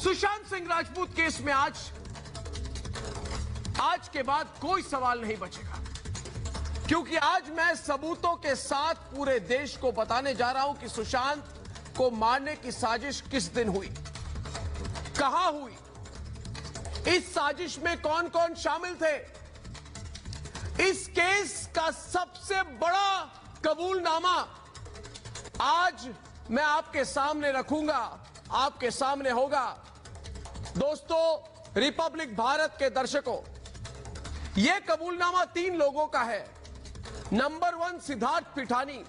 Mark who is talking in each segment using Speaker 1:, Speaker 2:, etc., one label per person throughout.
Speaker 1: Sushant Singh Rajput case में आज के बाद कोई सवाल नहीं बचेगा, क्योंकि आज मैं सबूतों के साथ पूरे देश को बताने जा रहा हूं कि सुशांत को मारने की साजिश किस दिन हुई, कहां हुई, इस साजिश में कौन कौन शामिल थे। इस केस का सबसे बड़ा कबूलनामा आज मैं आपके सामने रखूंगा, आपके सामने होगा। दोस्तों, रिपब्लिक भारत के दर्शकों, यह कबूलनामा 3 लोगों का है। नंबर 1 सिद्धार्थ पिठानी,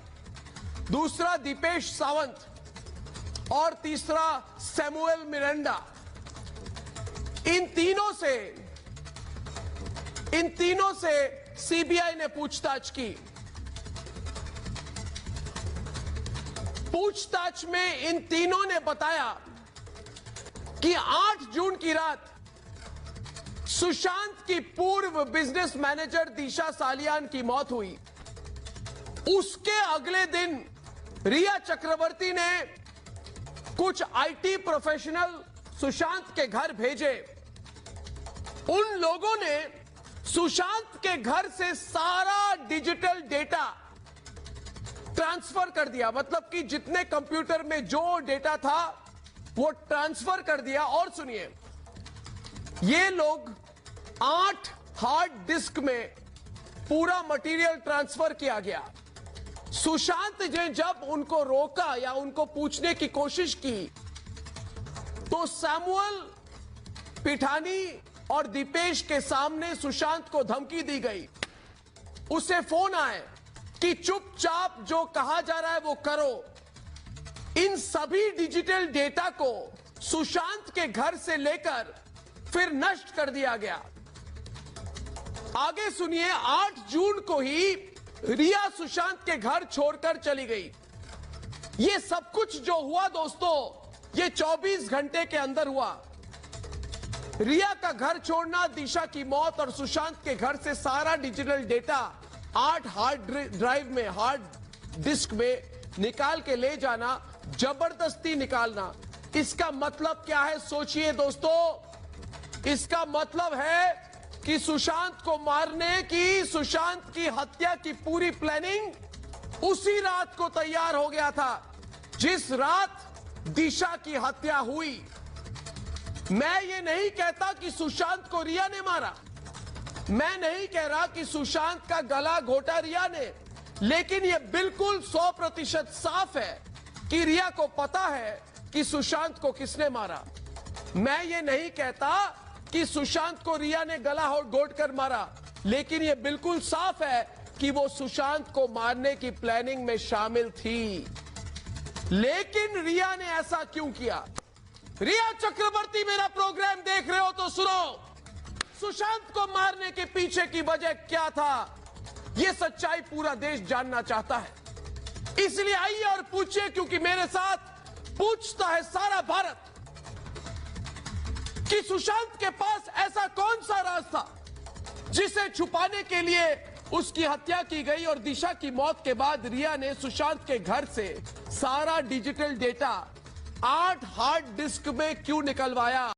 Speaker 1: दूसरा दीपेश सावंत और तीसरा सैमुअल मिरांडा। इन तीनों से सीबीआई ने पूछताछ की। पूछताछ में इन तीनों ने बताया कि 8 जून की रात सुशांत की पूर्व बिजनेस मैनेजर दिशा सालियान की मौत हुई। उसके अगले दिन रिया चक्रवर्ती ने कुछ आईटी प्रोफेशनल सुशांत के घर भेजे। उन लोगों ने सुशांत के घर से सारा डिजिटल डेटा ट्रांसफर कर दिया, मतलब कि जितने कंप्यूटर में जो डेटा था वो ट्रांसफर कर दिया। और सुनिए, ये लोग 8 हार्ड डिस्क में पूरा मटेरियल ट्रांसफर किया गया। सुशांत ने जब उनको रोका या उनको पूछने की कोशिश की तो सैमुअल पिठानी और दीपेश के सामने सुशांत को धमकी दी गई। उसे फोन आए कि चुपचाप जो कहा जा रहा है वो करो। इन सभी डिजिटल डेटा को सुशांत के घर से लेकर फिर नष्ट कर दिया गया। आगे सुनिए, 8 जून को ही रिया सुशांत के घर छोड़कर चली गई। ये सब कुछ जो हुआ दोस्तों, ये 24 घंटे के अंदर हुआ। रिया का घर छोड़ना, दिशा की मौत और सुशांत के घर से सारा डिजिटल डेटा 8 हार्ड ड्राइव में, हार्ड डिस्क में निकाल के ले जाना, जबरदस्ती निकालना। इसका मतलब क्या है सोचिए दोस्तों। इसका मतलब है कि सुशांत को मारने की, सुशांत की हत्या की पूरी प्लानिंग उसी रात को तैयार हो गया था जिस रात दिशा की हत्या हुई। मैं ये नहीं कहता कि सुशांत को रिया ने मारा, मैं नहीं कह रहा कि सुशांत का गला घोटा रिया ने, लेकिन यह बिल्कुल 100% साफ है कि रिया को पता है कि सुशांत को किसने मारा। मैं ये नहीं कहता कि सुशांत को रिया ने गला घोट कर मारा, लेकिन यह बिल्कुल साफ है कि वो सुशांत को मारने की प्लानिंग में शामिल थी। लेकिन रिया ने ऐसा क्यों किया? रिया चक्रवर्ती, मेरा प्रोग्राम देख रहे हो तो सुनो। सुशांत को मारने के पीछे की वजह क्या था, यह सच्चाई पूरा देश जानना चाहता है। इसलिए आइए और पूछिए, क्योंकि मेरे साथ पूछता है सारा भारत कि सुशांत के पास ऐसा कौन सा राज था जिसे छुपाने के लिए उसकी हत्या की गई और दिशा की मौत के बाद रिया ने सुशांत के घर से सारा डिजिटल डेटा 8 हार्ड डिस्क में क्यों निकलवाया।